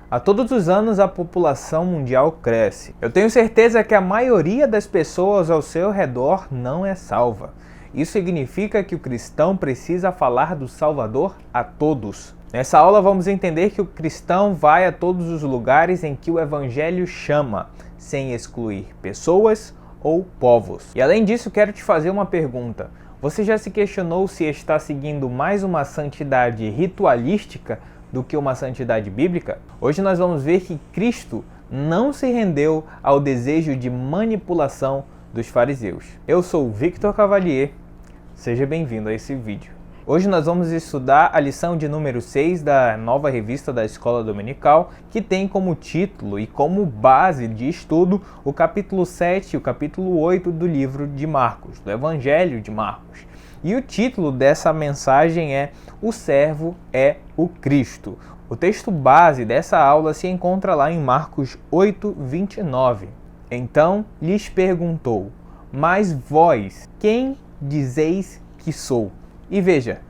A todos os anos a população mundial cresce. Eu tenho certeza que a maioria das pessoas ao seu redor não é salva. Isso significa que o cristão precisa falar do Salvador a todos. Nessa aula vamos entender que o cristão vai a todos os lugares em que o Evangelho chama, sem excluir pessoas ou povos. E além disso, quero te fazer uma pergunta. Você já se questionou se está seguindo mais uma santidade ritualística do que uma santidade bíblica? Hoje nós vamos ver que Cristo não se rendeu ao desejo de manipulação dos fariseus. Eu sou Victor Cavalier, seja bem-vindo a esse vídeo. Hoje nós vamos estudar a lição de número 6 da nova revista da Escola Dominical, que tem como título e como base de estudo o capítulo 7 e o capítulo 8 do livro de Marcos, do Evangelho de Marcos. E o título dessa mensagem é O Servo é o Cristo. O texto base dessa aula se encontra lá em Marcos 8, 29. Então lhes perguntou: mas vós, quem dizeis que sou? E veja,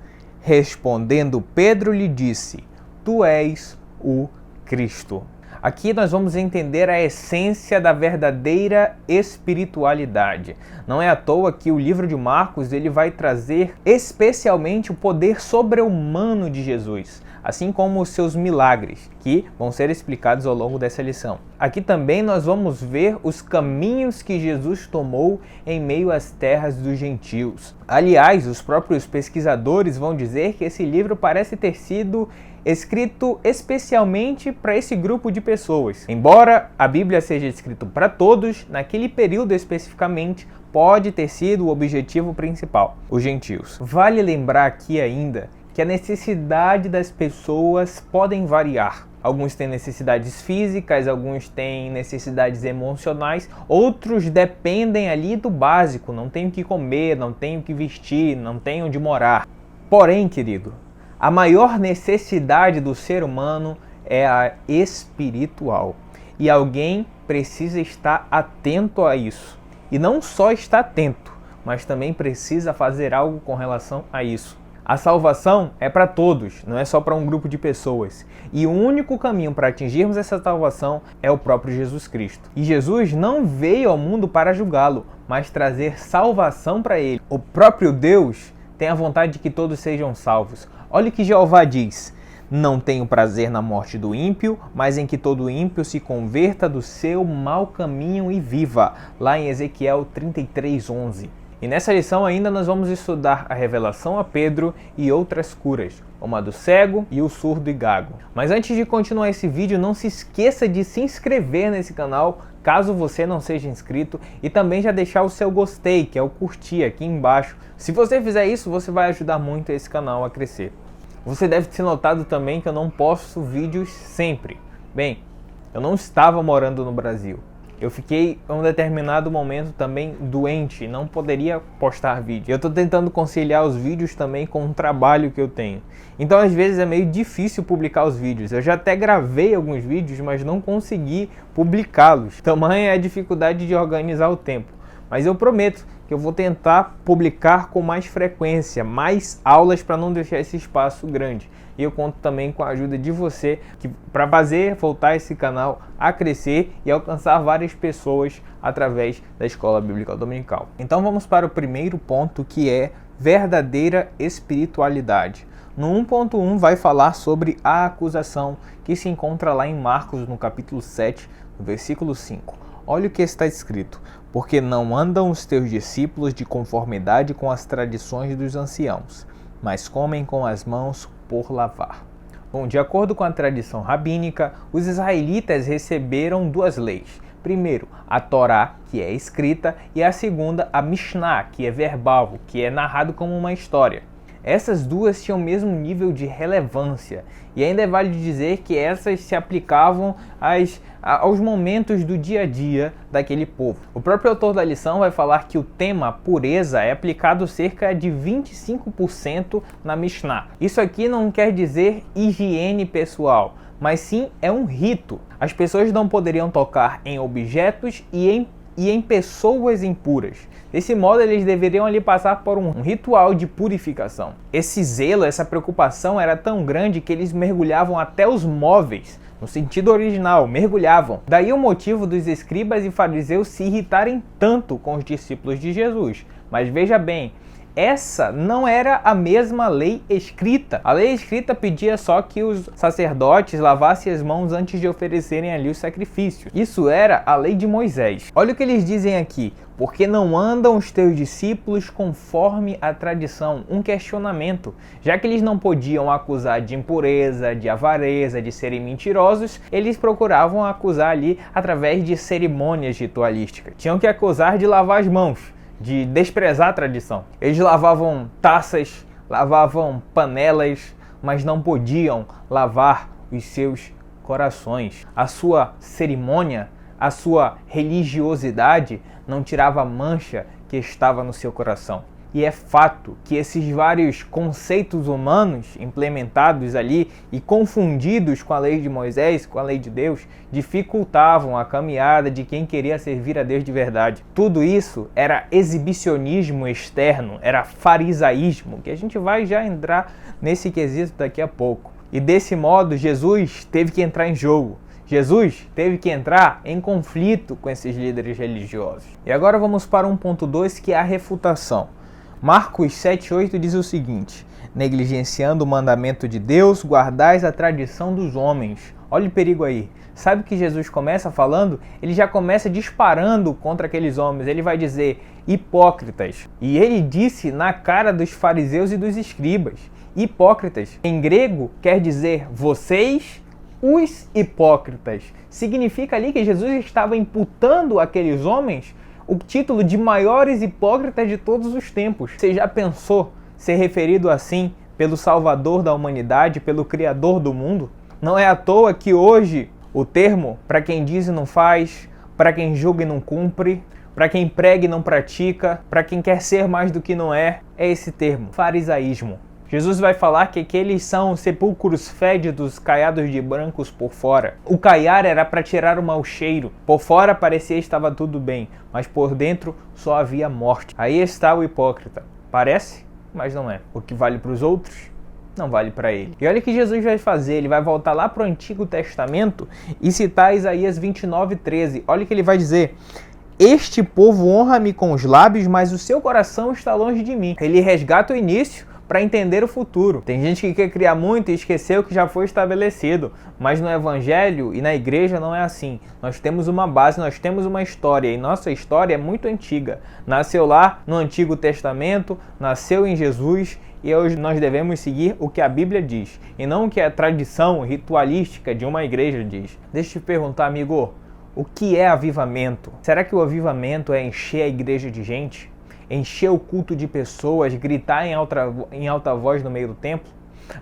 respondendo Pedro lhe disse: tu és o Cristo. Aqui nós vamos entender a essência da verdadeira espiritualidade. Não é à toa que o livro de Marcos ele vai trazer especialmente o poder sobre-humano de Jesus, assim como os seus milagres, que vão ser explicados ao longo dessa lição. Aqui também nós vamos ver os caminhos que Jesus tomou em meio às terras dos gentios. Aliás, os próprios pesquisadores vão dizer que esse livro parece ter sido escrito especialmente para esse grupo de pessoas. Embora a Bíblia seja escrita para todos, naquele período especificamente pode ter sido o objetivo principal, os gentios. Vale lembrar aqui ainda que a necessidade das pessoas podem variar. Alguns têm necessidades físicas, alguns têm necessidades emocionais, outros dependem ali do básico, não têm o que comer, não têm o que vestir, não têm onde morar. Porém, querido, a maior necessidade do ser humano é a espiritual. E alguém precisa estar atento a isso. E não só estar atento, mas também precisa fazer algo com relação a isso. A salvação é para todos, não é só para um grupo de pessoas. E o único caminho para atingirmos essa salvação é o próprio Jesus Cristo. E Jesus não veio ao mundo para julgá-lo, mas trazer salvação para ele. O próprio Deus tem a vontade de que todos sejam salvos. Olha o que Jeová diz: não tenho prazer na morte do ímpio, mas em que todo ímpio se converta do seu mau caminho e viva. Lá em Ezequiel 33:11. E nessa lição ainda nós vamos estudar a revelação a Pedro e outras curas, como a do cego e o surdo e gago. Mas antes de continuar esse vídeo, não se esqueça de se inscrever nesse canal, caso você não seja inscrito, e também já deixar o seu gostei, que é o curtir aqui embaixo. Se você fizer isso, você vai ajudar muito esse canal a crescer. Você deve ter notado também que eu não posto vídeos sempre. Bem, eu não estava morando no Brasil. Eu fiquei em um determinado momento também doente e não poderia postar vídeo. Eu estou tentando conciliar os vídeos também com o trabalho que eu tenho. Então às vezes é meio difícil publicar os vídeos. Eu já até gravei alguns vídeos, mas não consegui publicá-los. Tamanha é a dificuldade de organizar o tempo. Mas eu prometo que eu vou tentar publicar com mais frequência, mais aulas para não deixar esse espaço grande. E eu conto também com a ajuda de você para fazer voltar esse canal a crescer e alcançar várias pessoas através da Escola Bíblica Dominical. Então vamos para o primeiro ponto, que é verdadeira espiritualidade. No 1.1 vai falar sobre a acusação, que se encontra lá em Marcos, no capítulo 7, no versículo 5. Olha o que está escrito: porque não andam os teus discípulos de conformidade com as tradições dos anciãos, mas comem com as mãos por lavar. Bom, de acordo com a tradição rabínica, os israelitas receberam duas leis. Primeiro, a Torá, que é escrita, e a segunda, a Mishnah, que é verbal, que é narrado como uma história. Essas duas tinham o mesmo nível de relevância, e ainda vale dizer que essas se aplicavam aos momentos do dia a dia daquele povo. O próprio autor da lição vai falar que o tema pureza é aplicado cerca de 25% na Mishnah. Isso aqui não quer dizer higiene pessoal, mas sim é um rito. As pessoas não poderiam tocar em objetos e em pessoas impuras. Desse modo, eles deveriam ali passar por um ritual de purificação. Esse zelo, essa preocupação era tão grande que eles mergulhavam até os móveis no sentido original, mergulhavam. Daí o motivo dos escribas e fariseus se irritarem tanto com os discípulos de Jesus. Mas veja bem, essa não era a mesma lei escrita. A lei escrita pedia só que os sacerdotes lavassem as mãos antes de oferecerem ali os sacrifícios. Isso era a lei de Moisés. Olha o que eles dizem aqui. Porque não andam os teus discípulos conforme a tradição? Um questionamento. Já que eles não podiam acusar de impureza, de avareza, de serem mentirosos, eles procuravam acusar ali através de cerimônias ritualísticas. Tinham que acusar de lavar as mãos, de desprezar a tradição. Eles lavavam taças, lavavam panelas, mas não podiam lavar os seus corações. A sua cerimônia, a sua religiosidade não tirava a mancha que estava no seu coração. E é fato que esses vários conceitos humanos implementados ali e confundidos com a lei de Moisés, com a lei de Deus, dificultavam a caminhada de quem queria servir a Deus de verdade. Tudo isso era exibicionismo externo, era farisaísmo, que a gente vai já entrar nesse quesito daqui a pouco. E desse modo, Jesus teve que entrar em jogo. Jesus teve que entrar em conflito com esses líderes religiosos. E agora vamos para 1.2, que é a refutação. Marcos 7,8 diz o seguinte: negligenciando o mandamento de Deus, guardais a tradição dos homens. Olha o perigo aí. Sabe o que Jesus começa falando? Ele já começa disparando contra aqueles homens. Ele vai dizer, hipócritas. E ele disse na cara dos fariseus e dos escribas. Hipócritas, em grego, quer dizer vocês, os hipócritas. Significa ali que Jesus estava imputando àqueles homens o título de maiores hipócritas de todos os tempos. Você já pensou ser referido assim pelo Salvador da humanidade, pelo Criador do mundo? Não é à toa que hoje o termo, para quem diz e não faz, para quem julga e não cumpre, para quem prega e não pratica, para quem quer ser mais do que não é esse termo, farisaísmo. Jesus vai falar que aqueles são sepulcros fédidos, caiados de brancos por fora. O caiar era para tirar o mau cheiro. Por fora parecia que estava tudo bem, mas por dentro só havia morte. Aí está o hipócrita. Parece, mas não é. O que vale para os outros, não vale para ele. E olha o que Jesus vai fazer. Ele vai voltar lá para o Antigo Testamento e citar Isaías 29:13. Olha o que ele vai dizer. Este povo honra-me com os lábios, mas o seu coração está longe de mim. Ele resgata o início para entender o futuro. Tem gente que quer criar muito e esqueceu o que já foi estabelecido, mas no Evangelho e na igreja não é assim. Nós temos uma base, nós temos uma história, e nossa história é muito antiga. Nasceu lá no Antigo Testamento, nasceu em Jesus, e hoje nós devemos seguir o que a Bíblia diz, e não o que a tradição ritualística de uma igreja diz. Deixa eu te perguntar, amigo, o que é avivamento? Será que o avivamento é encher a igreja de gente? Encher o culto de pessoas, gritar em alta voz no meio do templo?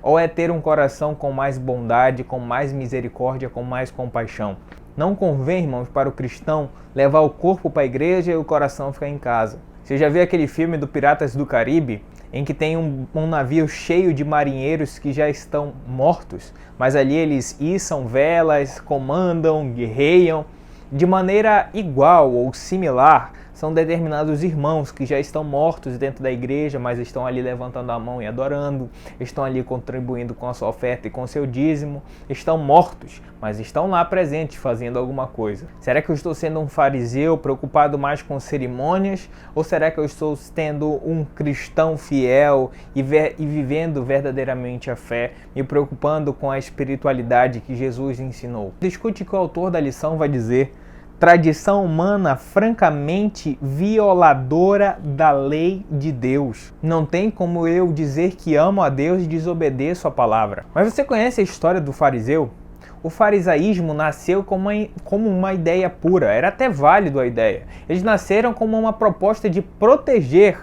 Ou é ter um coração com mais bondade, com mais misericórdia, com mais compaixão? Não convém, irmãos, para o cristão levar o corpo para a igreja e o coração ficar em casa. Você já viu aquele filme do Piratas do Caribe, em que tem um navio cheio de marinheiros que já estão mortos, mas ali eles içam velas, comandam, guerreiam, de maneira igual ou similar? São determinados irmãos que já estão mortos dentro da igreja, mas estão ali levantando a mão e adorando, estão ali contribuindo com a sua oferta e com o seu dízimo, estão mortos, mas estão lá presentes fazendo alguma coisa. Será que eu estou sendo um fariseu preocupado mais com cerimônias, ou será que eu estou sendo um cristão fiel e vivendo verdadeiramente a fé, me preocupando com a espiritualidade que Jesus ensinou? Escute o que o autor da lição vai dizer. Tradição humana francamente violadora da lei de Deus. Não tem como eu dizer que amo a Deus e desobedeço a palavra. Mas você conhece a história do fariseu? O farisaísmo nasceu como uma ideia pura, era até válido a ideia. Eles nasceram como uma proposta de proteger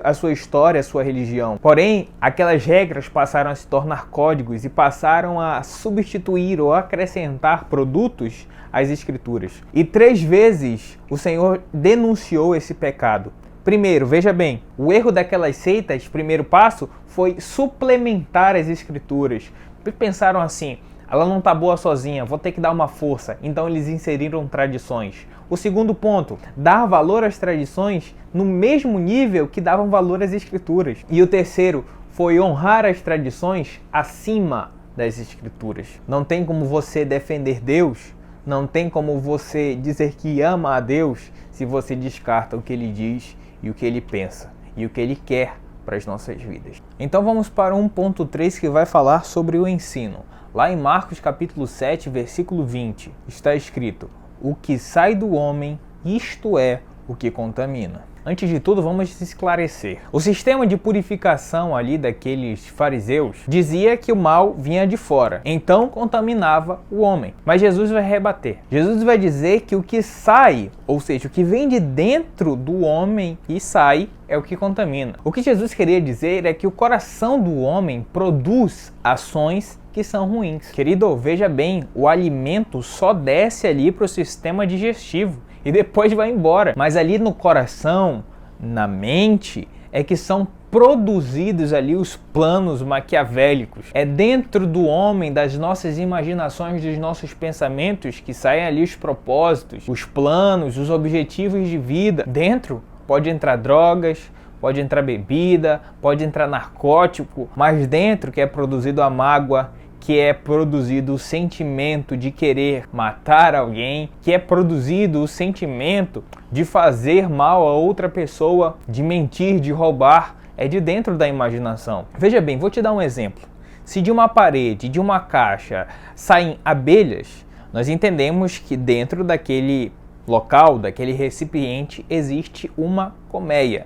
a sua história, a sua religião. Porém, aquelas regras passaram a se tornar códigos e passaram a substituir ou acrescentar produtos às escrituras. E 3 vezes o Senhor denunciou esse pecado. Primeiro, veja bem, o erro daquelas seitas, primeiro passo, foi suplementar as escrituras. Pensaram assim, ela não está boa sozinha, vou ter que dar uma força. Então eles inseriram tradições. O segundo ponto, dar valor às tradições no mesmo nível que davam valor às escrituras. E o terceiro foi honrar as tradições acima das Escrituras. Não tem como você defender Deus, não tem como você dizer que ama a Deus se você descarta o que Ele diz e o que Ele pensa e o que Ele quer para as nossas vidas. Então vamos para 1.3 que vai falar sobre o ensino. Lá em Marcos capítulo 7, versículo 20, está escrito: o que sai do homem, isto é o que contamina. Antes de tudo, vamos esclarecer. O sistema de purificação ali daqueles fariseus dizia que o mal vinha de fora, então contaminava o homem. Mas Jesus vai rebater. Jesus vai dizer que o que sai, ou seja, o que vem de dentro do homem e sai, é o que contamina. O que Jesus queria dizer é que o coração do homem produz ações que são ruins. Querido, veja bem, o alimento só desce ali para o sistema digestivo e depois vai embora. Mas ali no coração, na mente, é que são produzidos ali os planos maquiavélicos. É dentro do homem, das nossas imaginações, dos nossos pensamentos, que saem ali os propósitos, os planos, os objetivos de vida. Dentro pode entrar drogas, pode entrar bebida, pode entrar narcótico, mas dentro que é produzido a mágoa, que é produzido o sentimento de querer matar alguém, que é produzido o sentimento de fazer mal a outra pessoa, de mentir, de roubar, é de dentro da imaginação. Veja bem, vou te dar um exemplo. Se de uma parede, de uma caixa, saem abelhas, nós entendemos que dentro daquele local, daquele recipiente, existe uma colmeia.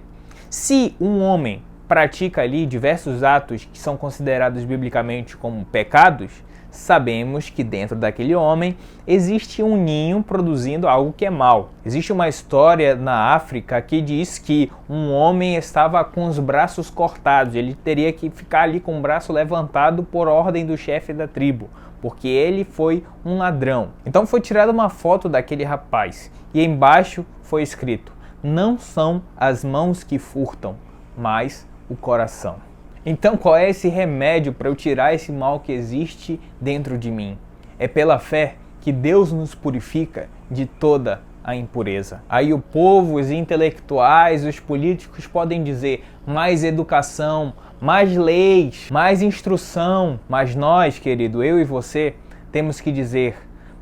Se um homem pratica ali diversos atos que são considerados biblicamente como pecados, sabemos que dentro daquele homem existe um ninho produzindo algo que é mal. Existe uma história na África que diz que um homem estava com os braços cortados, ele teria que ficar ali com o braço levantado por ordem do chefe da tribo, porque ele foi um ladrão. Então foi tirada uma foto daquele rapaz e embaixo foi escrito: não são as mãos que furtam, mas o coração. Então qual é esse remédio para eu tirar esse mal que existe dentro de mim? É pela fé que Deus nos purifica de toda a impureza. Aí o povo, os intelectuais, os políticos podem dizer mais educação, mais leis, mais instrução, mas nós, querido, eu e você, temos que dizer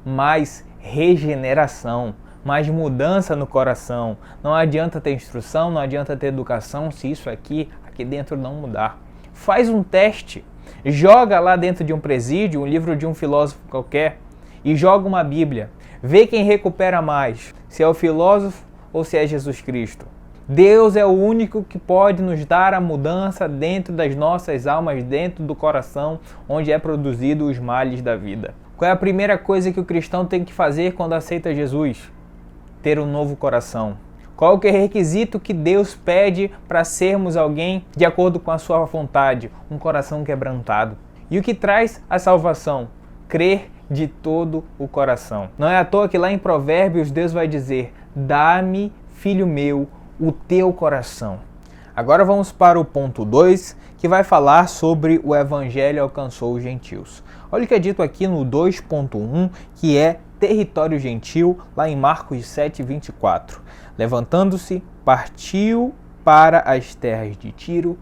mais regeneração, mais mudança no coração. Não adianta ter instrução, não adianta ter educação se isso aqui dentro não mudar. Faz um teste, joga lá dentro de um presídio um livro de um filósofo qualquer e joga uma Bíblia. Vê quem recupera mais, se é o filósofo ou se é Jesus Cristo. Deus é o único que pode nos dar a mudança dentro das nossas almas, dentro do coração, onde é produzido os males da vida. Qual é a primeira coisa que o cristão tem que fazer quando aceita Jesus? Ter um novo coração. Qual que é o requisito que Deus pede para sermos alguém de acordo com a sua vontade? Um coração quebrantado. E o que traz a salvação? Crer de todo o coração. Não é à toa que lá em Provérbios Deus vai dizer: dá-me, filho meu, o teu coração. Agora vamos para o ponto 2, que vai falar sobre o evangelho alcançou os gentios. Olha o que é dito aqui no 2.1, que é território gentil, lá em Marcos 7, 24. Levantando-se, partiu para as terras de Tiro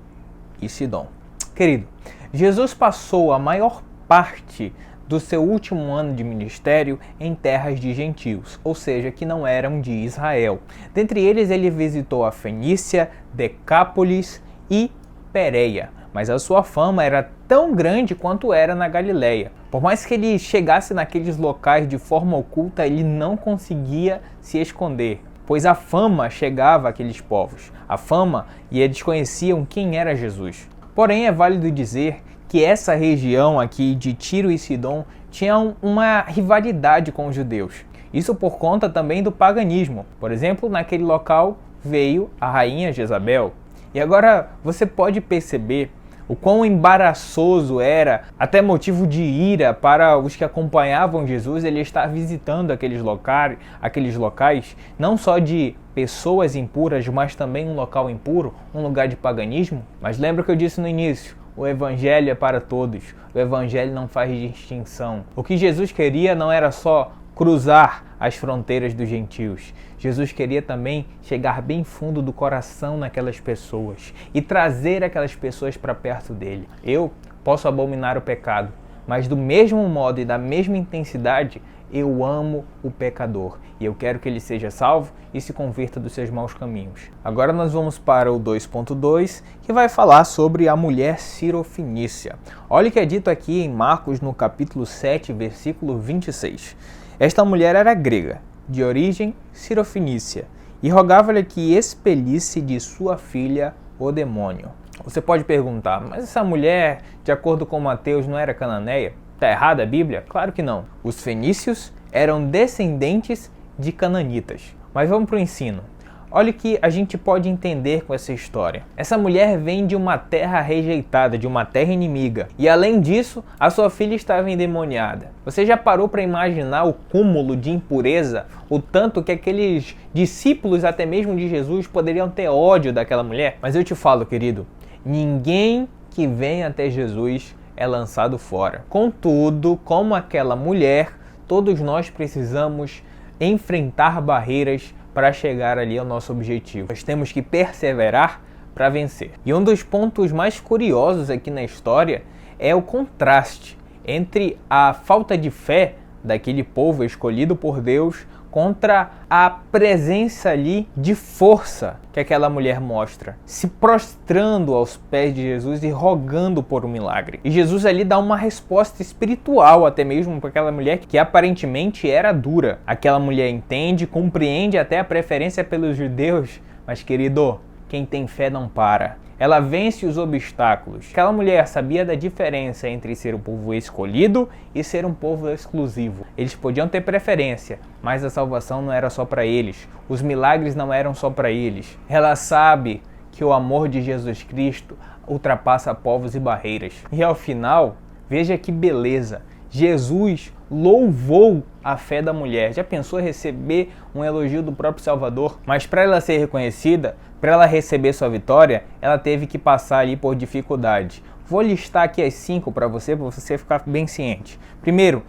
e Sidom. Querido, Jesus passou a maior parte do seu último ano de ministério em terras de gentios, ou seja, que não eram de Israel. Dentre eles, ele visitou a Fenícia, Decápolis e Pérea, mas a sua fama era tão grande quanto era na Galileia. Por mais que ele chegasse naqueles locais de forma oculta, ele não conseguia se esconder, pois a fama chegava àqueles povos. A fama, e eles conheciam quem era Jesus. Porém, é válido dizer que essa região aqui de Tiro e Sidom tinha uma rivalidade com os judeus. Isso por conta também do paganismo. Por exemplo, naquele local veio a rainha Jezabel. E agora você pode perceber o quão embaraçoso era, até motivo de ira para os que acompanhavam Jesus, ele estar visitando aqueles locais, não só de pessoas impuras, mas também um local impuro, um lugar de paganismo. Mas lembra o que eu disse no início? O evangelho é para todos, o evangelho não faz distinção. O que Jesus queria não era só cruzar as fronteiras dos gentios. Jesus queria também chegar bem fundo do coração naquelas pessoas e trazer aquelas pessoas para perto dele. Eu posso abominar o pecado, mas do mesmo modo e da mesma intensidade, eu amo o pecador e eu quero que ele seja salvo e se converta dos seus maus caminhos. Agora nós vamos para o 2.2, que vai falar sobre a mulher sirofenícia. Olha o que é dito aqui em Marcos, no capítulo 7, versículo 26. Esta mulher era grega, de origem sirofenícia, e rogava-lhe que expelisse de sua filha o demônio. Você pode perguntar, mas essa mulher, de acordo com Mateus, não era cananeia? Está errada a Bíblia? Claro que não. Os fenícios eram descendentes de cananitas. Mas vamos para o ensino. Olha o que a gente pode entender com essa história. Essa mulher vem de uma terra rejeitada, de uma terra inimiga. E além disso, a sua filha estava endemoniada. Você já parou para imaginar o cúmulo de impureza? O tanto que aqueles discípulos, até mesmo de Jesus, poderiam ter ódio daquela mulher? Mas eu te falo, querido, ninguém que vem até Jesus é lançado fora. Contudo, como aquela mulher, todos nós precisamos enfrentar barreiras para chegar ali ao nosso objetivo. Nós temos que perseverar para vencer. E um dos pontos mais curiosos aqui na história é o contraste entre a falta de fé daquele povo escolhido por Deus contra a presença ali de força que aquela mulher mostra, se prostrando aos pés de Jesus e rogando por um milagre. E Jesus ali dá uma resposta espiritual até mesmo para aquela mulher que aparentemente era dura. Aquela mulher entende, compreende até a preferência pelos judeus, mas querido, quem tem fé não para. Ela vence os obstáculos. Aquela mulher sabia da diferença entre ser um povo escolhido e ser um povo exclusivo. Eles podiam ter preferência, mas a salvação não era só para eles. Os milagres não eram só para eles. Ela sabe que o amor de Jesus Cristo ultrapassa povos e barreiras. E ao final, veja que beleza. Jesus louvou a fé da mulher. Já pensou receber um elogio do próprio Salvador? Mas para ela ser reconhecida, para ela receber sua vitória, ela teve que passar ali por dificuldades. Vou listar aqui as 5 para você ficar bem ciente. Primeiro,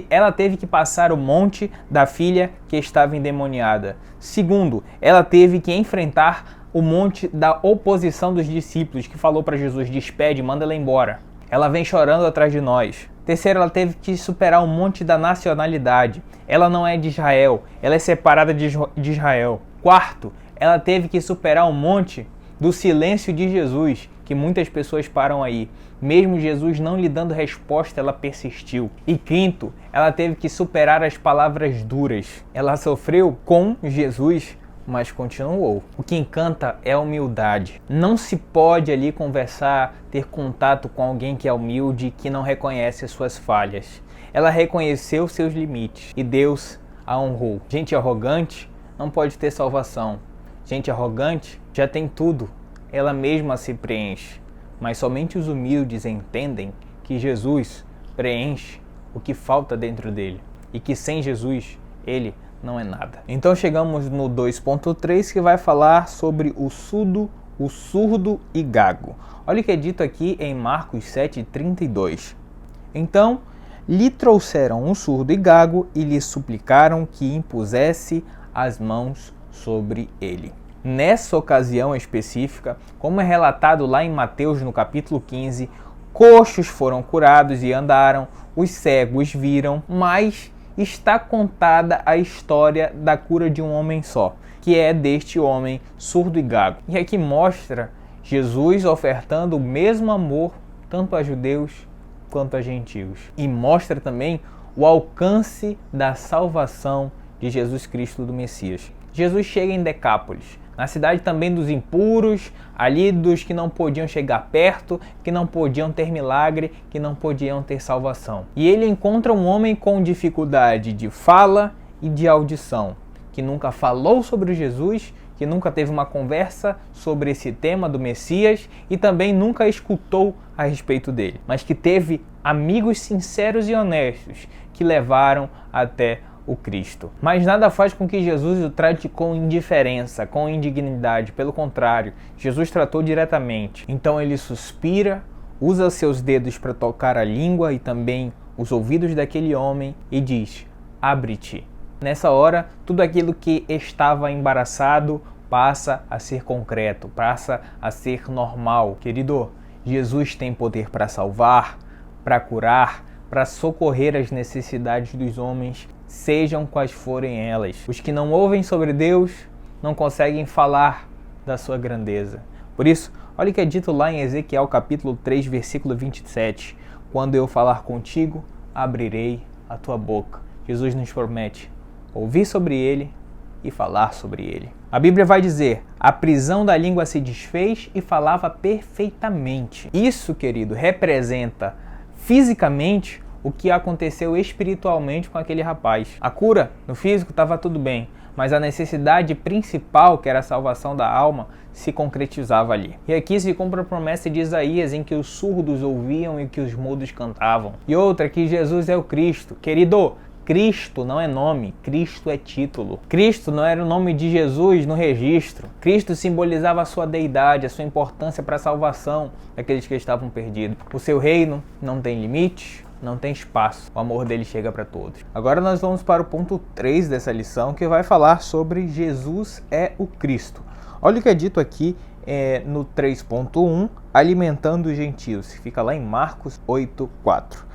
ela teve que passar o monte da filha que estava endemoniada. Segundo, ela teve que enfrentar o monte da oposição dos discípulos, que falou para Jesus: despede, manda ela embora. Ela vem chorando atrás de nós. Terceiro, ela teve que superar um monte da nacionalidade. Ela não é de Israel, ela é separada de Israel. Quarto, ela teve que superar um monte do silêncio de Jesus, que muitas pessoas param aí. Mesmo Jesus não lhe dando resposta, ela persistiu. E quinto, ela teve que superar as palavras duras. Ela sofreu com Jesus, mas continuou. O que encanta é a humildade. Não se pode ali conversar, ter contato com alguém que é humilde, que não reconhece as suas falhas. Ela reconheceu seus limites e Deus a honrou. Gente arrogante não pode ter salvação. Gente arrogante já tem tudo. Ela mesma se preenche. Mas somente os humildes entendem que Jesus preenche o que falta dentro dele. E que sem Jesus, ele não é nada. Então chegamos no 2.3, que vai falar sobre o surdo e gago. Olha o que é dito aqui em Marcos 7:32. Então lhe trouxeram um surdo e gago e lhe suplicaram que impusesse as mãos sobre ele. Nessa ocasião específica, como é relatado lá em Mateus no capítulo 15, coxos foram curados e andaram, os cegos viram, mas está contada a história da cura de um homem só, que é deste homem surdo e gago. E aqui mostra Jesus ofertando o mesmo amor tanto a judeus quanto a gentios. E mostra também o alcance da salvação de Jesus Cristo do Messias. Jesus chega em Decápolis, na cidade também dos impuros, ali dos que não podiam chegar perto, que não podiam ter milagre, que não podiam ter salvação. E ele encontra um homem com dificuldade de fala e de audição, que nunca falou sobre Jesus, que nunca teve uma conversa sobre esse tema do Messias e também nunca escutou a respeito dele, mas que teve amigos sinceros e honestos que levaram até o Cristo. Mas nada faz com que Jesus o trate com indiferença, com indignidade. Pelo contrário, Jesus tratou diretamente. Então ele suspira, usa seus dedos para tocar a língua e também os ouvidos daquele homem e diz: abre-te. Nessa hora, tudo aquilo que estava embaraçado passa a ser concreto, passa a ser normal. Querido, Jesus tem poder para salvar, para curar, para socorrer as necessidades dos homens, sejam quais forem elas. Os que não ouvem sobre Deus não conseguem falar da sua grandeza. Por isso, olha o que é dito lá em Ezequiel capítulo 3, versículo 27. Quando eu falar contigo, abrirei a tua boca. Jesus nos promete ouvir sobre ele e falar sobre ele. A Bíblia vai dizer: a prisão da língua se desfez e falava perfeitamente. Isso, querido, representa fisicamente o que aconteceu espiritualmente com aquele rapaz. A cura no físico estava tudo bem, mas a necessidade principal, que era a salvação da alma, se concretizava ali. E aqui se cumpre a promessa de Isaías, em que os surdos ouviam e que os mudos cantavam. E outra, que Jesus é o Cristo. Querido, Cristo não é nome, Cristo é título. Cristo não era o nome de Jesus no registro. Cristo simbolizava a sua deidade, a sua importância para a salvação daqueles que estavam perdidos. O seu reino não tem limites, não tem espaço. O amor dele chega para todos. Agora nós vamos para o ponto 3 dessa lição, que vai falar sobre Jesus é o Cristo. Olha o que é dito aqui no 3.1, alimentando os gentios. Fica lá em Marcos 8:4.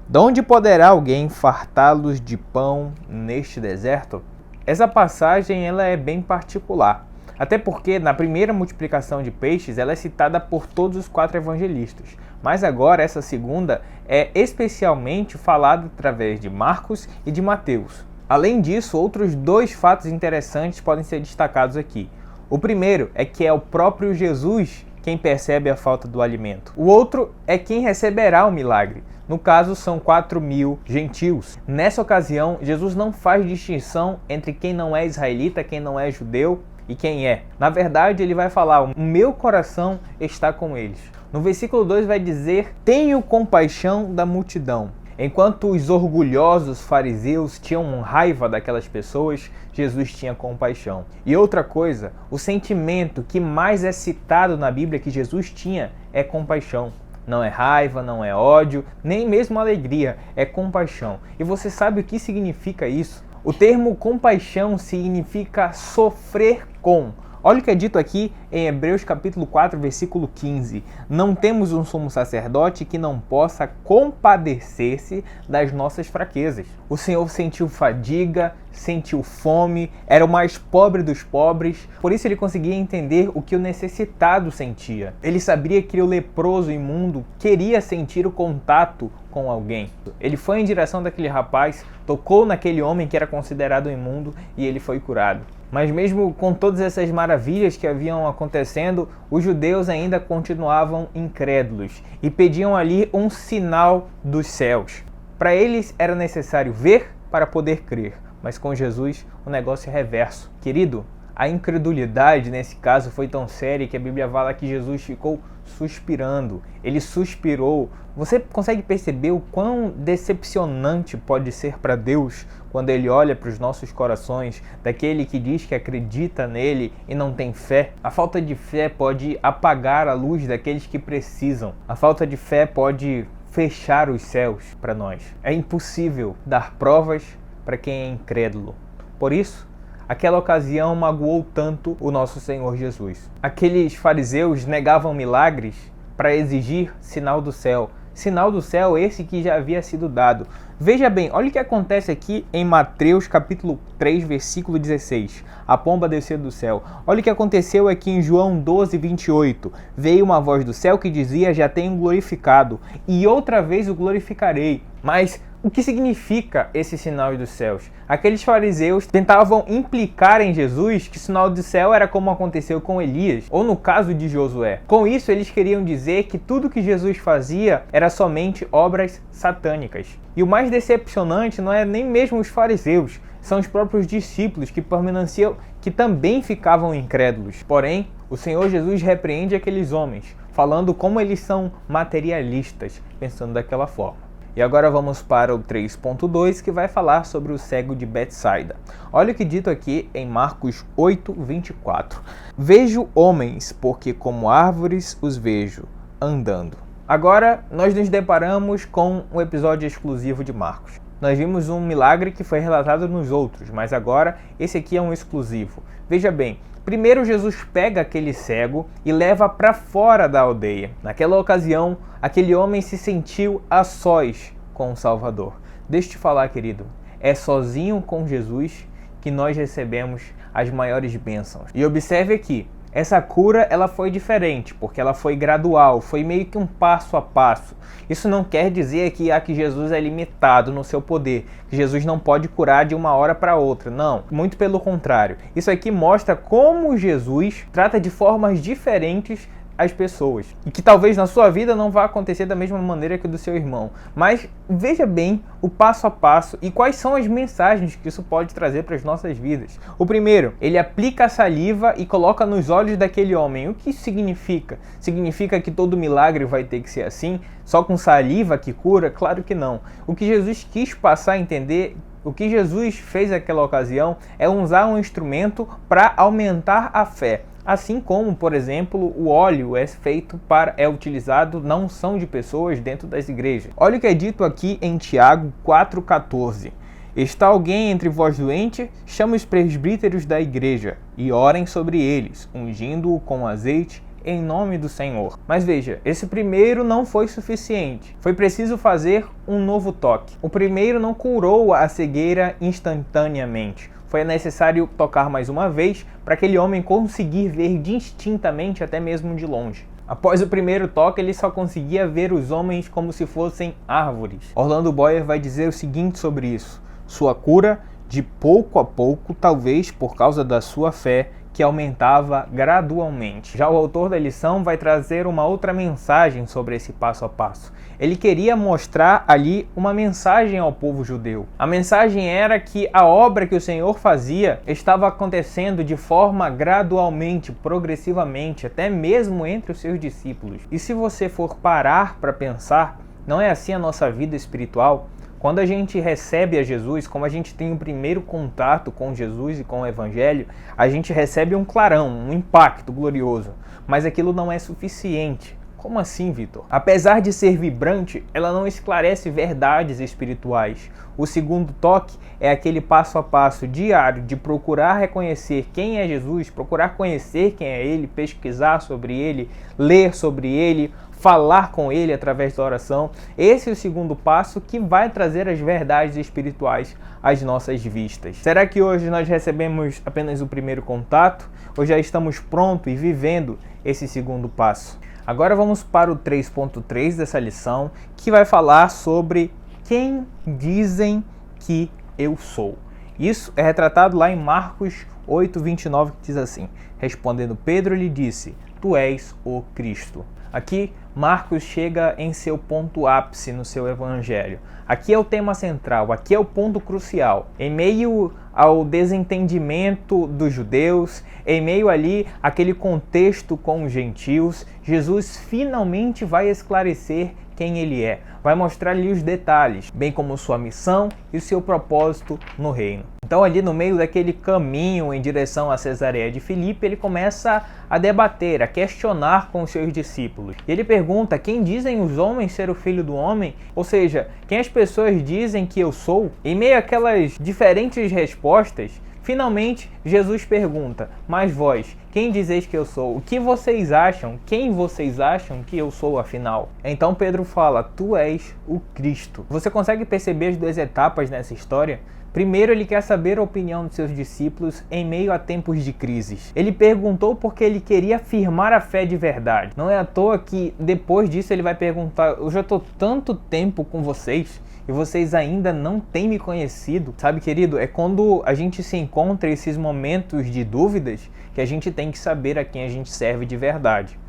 De onde poderá alguém fartá-los de pão neste deserto? Essa passagem ela é bem particular. Até porque na primeira multiplicação de peixes ela é citada por todos os 4 evangelistas. Mas agora essa segunda é especialmente falada através de Marcos e de Mateus. Além disso, outros 2 fatos interessantes podem ser destacados aqui. O primeiro é que é o próprio Jesus quem percebe a falta do alimento. O outro é quem receberá o milagre. No caso, são 4.000 gentios. Nessa ocasião, Jesus não faz distinção entre quem não é israelita, quem não é judeu e quem é. Na verdade, ele vai falar: o meu coração está com eles. No versículo 2 vai dizer: tenho compaixão da multidão. Enquanto os orgulhosos fariseus tinham raiva daquelas pessoas, Jesus tinha compaixão. E outra coisa, o sentimento que mais é citado na Bíblia que Jesus tinha é compaixão. Não é raiva, não é ódio, nem mesmo alegria, é compaixão. E você sabe o que significa isso? O termo compaixão significa sofrer com. Olha o que é dito aqui em Hebreus capítulo 4, versículo 15. Não temos um sumo sacerdote que não possa compadecer-se das nossas fraquezas. O Senhor sentiu fadiga, sentiu fome, era o mais pobre dos pobres. Por isso ele conseguia entender o que o necessitado sentia. Ele sabia que o leproso imundo queria sentir o contato com alguém. Ele foi em direção daquele rapaz, tocou naquele homem que era considerado imundo e ele foi curado. Mas mesmo com todas essas maravilhas que haviam acontecendo, os judeus ainda continuavam incrédulos e pediam ali um sinal dos céus. Para eles era necessário ver para poder crer, mas com Jesus o negócio é reverso. Querido, a incredulidade nesse caso foi tão séria que a Bíblia fala que Jesus ficou suspirando. Ele suspirou. Você consegue perceber o quão decepcionante pode ser para Deus quando Ele olha para os nossos corações, daquele que diz que acredita nele e não tem fé? A falta de fé pode apagar a luz daqueles que precisam. A falta de fé pode fechar os céus para nós. É impossível dar provas para quem é incrédulo. Por isso, aquela ocasião magoou tanto o nosso Senhor Jesus. Aqueles fariseus negavam milagres para exigir sinal do céu. Sinal do céu esse que já havia sido dado. Veja bem, olha o que acontece aqui em Mateus capítulo 3, versículo 16. A pomba desceu do céu. Olha o que aconteceu aqui em João 12, 28. Veio uma voz do céu que dizia: já tenho glorificado, e outra vez o glorificarei. Mas o que significa esse sinal dos céus? Aqueles fariseus tentavam implicar em Jesus que o sinal do céu era como aconteceu com Elias, ou no caso de Josué. Com isso, eles queriam dizer que tudo que Jesus fazia era somente obras satânicas. E o mais decepcionante não é nem mesmo os fariseus, são os próprios discípulos que permaneciam, que também ficavam incrédulos. Porém, o Senhor Jesus repreende aqueles homens, falando como eles são materialistas, pensando daquela forma. E agora vamos para o 3.2, que vai falar sobre o cego de Betsaida. Olha o que é dito aqui em Marcos 8, 24. Vejo homens, porque como árvores os vejo, andando. Agora, nós nos deparamos com um episódio exclusivo de Marcos. Nós vimos um milagre que foi relatado nos outros, mas agora esse aqui é um exclusivo. Veja bem, primeiro Jesus pega aquele cego e leva para fora da aldeia. Naquela ocasião, aquele homem se sentiu a sós com o Salvador. Deixa eu te falar, querido, é sozinho com Jesus que nós recebemos as maiores bênçãos. E observe aqui, essa cura ela foi diferente, porque ela foi gradual, foi meio que um passo a passo. Isso não quer dizer que Jesus é limitado no seu poder, que Jesus não pode curar de uma hora para outra. Não, muito pelo contrário. Isso aqui mostra como Jesus trata de formas diferentes as pessoas. E que talvez na sua vida não vá acontecer da mesma maneira que o do seu irmão. Mas veja bem o passo a passo e quais são as mensagens que isso pode trazer para as nossas vidas. O primeiro, ele aplica a saliva e coloca nos olhos daquele homem. O que isso significa? Significa que todo milagre vai ter que ser assim? Só com saliva que cura? Claro que não. O que Jesus quis passar a entender, o que Jesus fez naquela ocasião é usar um instrumento para aumentar a fé. Assim como, por exemplo, o óleo é utilizado na unção de pessoas dentro das igrejas. Olha o que é dito aqui em Tiago 4,14. Está alguém entre vós doente? Chama os presbíteros da igreja e orem sobre eles, ungindo-o com azeite em nome do Senhor. Mas veja, esse primeiro não foi suficiente. Foi preciso fazer um novo toque. O primeiro não curou a cegueira instantaneamente. Foi necessário tocar mais uma vez para aquele homem conseguir ver distintamente, até mesmo de longe. Após o primeiro toque, ele só conseguia ver os homens como se fossem árvores. Orlando Boyer vai dizer o seguinte sobre isso: sua cura, de pouco a pouco, talvez por causa da sua fé, que aumentava gradualmente. Já o autor da lição vai trazer uma outra mensagem sobre esse passo a passo. Ele queria mostrar ali uma mensagem ao povo judeu. A mensagem era que a obra que o Senhor fazia estava acontecendo de forma gradualmente, progressivamente, até mesmo entre os seus discípulos. E se você for parar para pensar, não é assim a nossa vida espiritual? Quando a gente recebe a Jesus, como a gente tem o primeiro contato com Jesus e com o Evangelho, a gente recebe um clarão, um impacto glorioso. Mas aquilo não é suficiente. Como assim, Vitor? Apesar de ser vibrante, ela não esclarece verdades espirituais. O segundo toque é aquele passo a passo diário de procurar reconhecer quem é Jesus, procurar conhecer quem é Ele, pesquisar sobre Ele, ler sobre Ele, falar com Ele através da oração. Esse é o segundo passo que vai trazer as verdades espirituais às nossas vistas. Será que hoje nós recebemos apenas o primeiro contato ou já estamos prontos e vivendo esse segundo passo? Agora vamos para o 3.3 dessa lição, que vai falar sobre quem dizem que eu sou. Isso é retratado lá em Marcos 8:29, que diz assim: respondendo Pedro, lhe disse: tu és o Cristo. Aqui, Marcos chega em seu ponto ápice no seu evangelho. Aqui é o tema central, aqui é o ponto crucial. Em meio ao desentendimento dos judeus, em meio ali àquele contexto com os gentios, Jesus finalmente vai esclarecer quem ele é. Vai mostrar-lhe os detalhes, bem como sua missão e seu propósito no reino. Então ali no meio daquele caminho em direção a Cesareia de Filipe, ele começa a debater, a questionar com os seus discípulos. E ele pergunta: quem dizem os homens ser o Filho do Homem? Ou seja, quem as pessoas dizem que eu sou? Em meio àquelas diferentes respostas, finalmente Jesus pergunta: mas vós, quem dizeis que eu sou? O que vocês acham? Quem vocês acham que eu sou afinal? Então Pedro fala: tu és o Cristo. Você consegue perceber as duas etapas nessa história? Primeiro, ele quer saber a opinião de seus discípulos em meio a tempos de crises. Ele perguntou porque ele queria afirmar a fé de verdade. Não é à toa que depois disso ele vai perguntar: eu já estou tanto tempo com vocês e vocês ainda não têm me conhecido. Sabe, querido, é quando a gente se encontra em esses momentos de dúvidas que a gente tem que saber a quem a gente serve de verdade.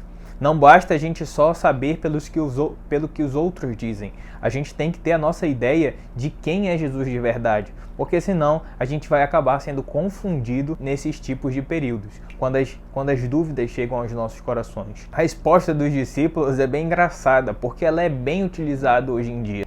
Não basta a gente só saber pelo que os outros dizem. A gente tem que ter a nossa ideia de quem é Jesus de verdade, porque senão a gente vai acabar sendo confundido nesses tipos de períodos, quando as dúvidas chegam aos nossos corações. A resposta dos discípulos é bem engraçada, porque ela é bem utilizada hoje em dia.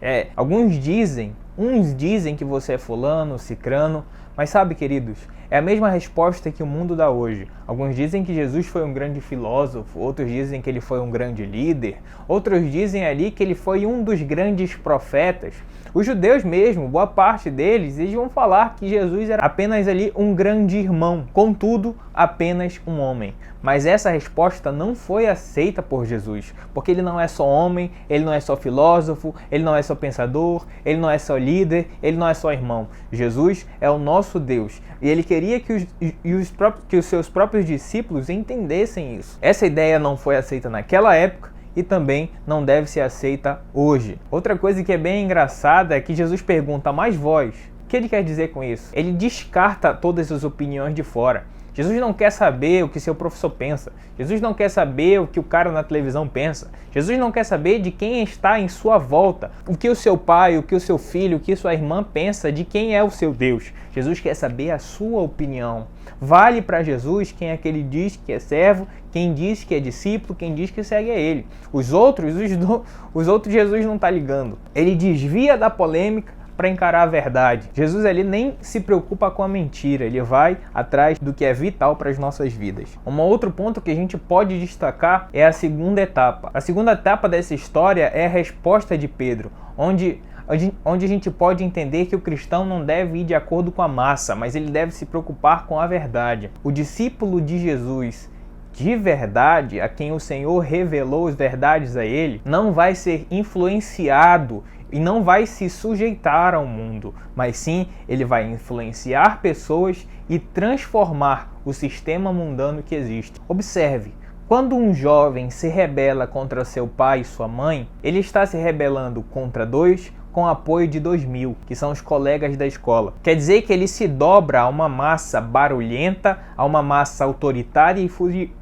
Uns dizem que você é fulano, cicrano, mas sabe, queridos, é a mesma resposta que o mundo dá hoje. Alguns dizem que Jesus foi um grande filósofo, outros dizem que ele foi um grande líder, outros dizem ali que ele foi um dos grandes profetas, Os judeus mesmo, boa parte deles, eles vão falar que Jesus era apenas ali um grande irmão, contudo, apenas um homem. Mas essa resposta não foi aceita por Jesus, porque ele não é só homem, ele não é só filósofo, ele não é só pensador, ele não é só líder, ele não é só irmão. Jesus é o nosso Deus e ele queria que os seus próprios discípulos entendessem isso. Essa ideia não foi aceita naquela época e também não deve ser aceita hoje. Outra coisa que é bem engraçada é que Jesus pergunta, mas vós, o que ele quer dizer com isso? Ele descarta todas as opiniões de fora. Jesus não quer saber o que seu professor pensa. Jesus não quer saber o que o cara na televisão pensa. Jesus não quer saber de quem está em sua volta. O que o seu pai, o que o seu filho, o que sua irmã pensa de quem é o seu Deus. Jesus quer saber a sua opinião. Vale para Jesus quem é que ele diz que é servo, quem diz que é discípulo, quem diz que segue a ele. Os outros Jesus não está ligando. Ele desvia da polêmica para encarar a verdade. Jesus ali nem se preocupa com a mentira, ele vai atrás do que é vital para as nossas vidas. Um outro ponto que a gente pode destacar é a segunda etapa. A segunda etapa dessa história é a resposta de Pedro, onde a gente pode entender que o cristão não deve ir de acordo com a massa, mas ele deve se preocupar com a verdade. O discípulo de Jesus de verdade, a quem o Senhor revelou as verdades a ele, não vai ser influenciado e não vai se sujeitar ao mundo, mas sim ele vai influenciar pessoas e transformar o sistema mundano que existe. Observe, quando um jovem se rebela contra seu pai e sua mãe, ele está se rebelando contra dois com apoio de 2.000, que são os colegas da escola. Quer dizer que ele se dobra a uma massa barulhenta, a uma massa autoritária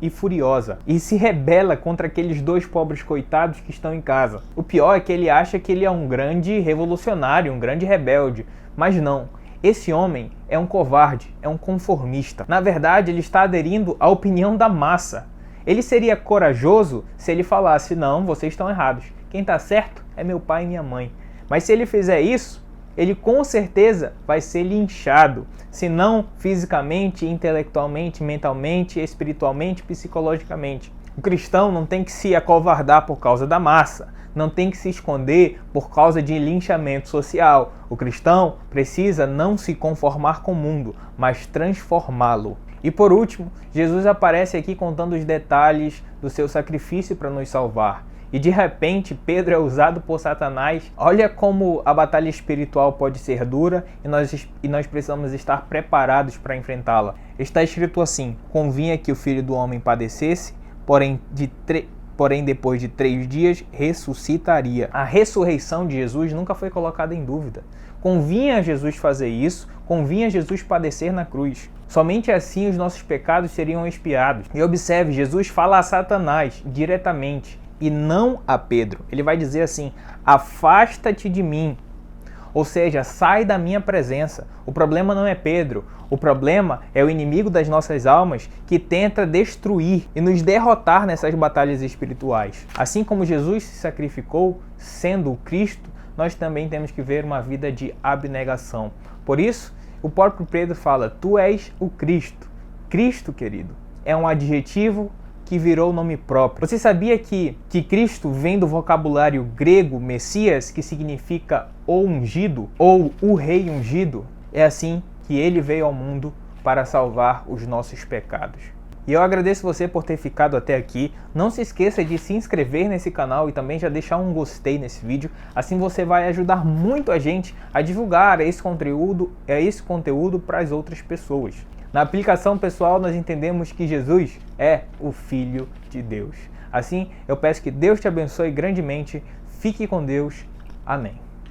e furiosa, e se rebela contra aqueles dois pobres coitados que estão em casa. O pior é que ele acha que ele é um grande revolucionário, um grande rebelde, mas não. Esse homem é um covarde, é um conformista. Na verdade, ele está aderindo à opinião da massa. Ele seria corajoso se ele falasse, não, vocês estão errados. Quem está certo é meu pai e minha mãe. Mas se ele fizer isso, ele com certeza vai ser linchado, se não fisicamente, intelectualmente, mentalmente, espiritualmente, psicologicamente. O cristão não tem que se acovardar por causa da massa, não tem que se esconder por causa de linchamento social. O cristão precisa não se conformar com o mundo, mas transformá-lo. E por último, Jesus aparece aqui contando os detalhes do seu sacrifício para nos salvar. E de repente Pedro é usado por Satanás. Olha como a batalha espiritual pode ser dura e nós precisamos estar preparados para enfrentá-la. Está escrito assim: convinha que o Filho do Homem padecesse, porém depois de 3 dias ressuscitaria. A ressurreição de Jesus nunca foi colocada em dúvida. Convinha Jesus fazer isso, convinha Jesus padecer na cruz. Somente assim os nossos pecados seriam expiados. E observe, Jesus fala a Satanás diretamente e não a Pedro. Ele vai dizer assim: afasta-te de mim. Ou seja, sai da minha presença. O problema não é Pedro. O problema é o inimigo das nossas almas que tenta destruir e nos derrotar nessas batalhas espirituais. Assim como Jesus se sacrificou sendo o Cristo, nós também temos que ver uma vida de abnegação. Por isso, o próprio Pedro fala: tu és o Cristo. Cristo, querido, é um adjetivo que virou nome próprio. Você sabia que Cristo vem do vocabulário grego Messias, que significa o ungido ou o rei ungido? É assim que ele veio ao mundo para salvar os nossos pecados. E eu agradeço você por ter ficado até aqui. Não se esqueça de se inscrever nesse canal e também já deixar um gostei nesse vídeo. Assim você vai ajudar muito a gente a divulgar esse conteúdo para as outras pessoas. Na aplicação pessoal, nós entendemos que Jesus é o Filho de Deus. Assim, eu peço que Deus te abençoe grandemente. Fique com Deus. Amém.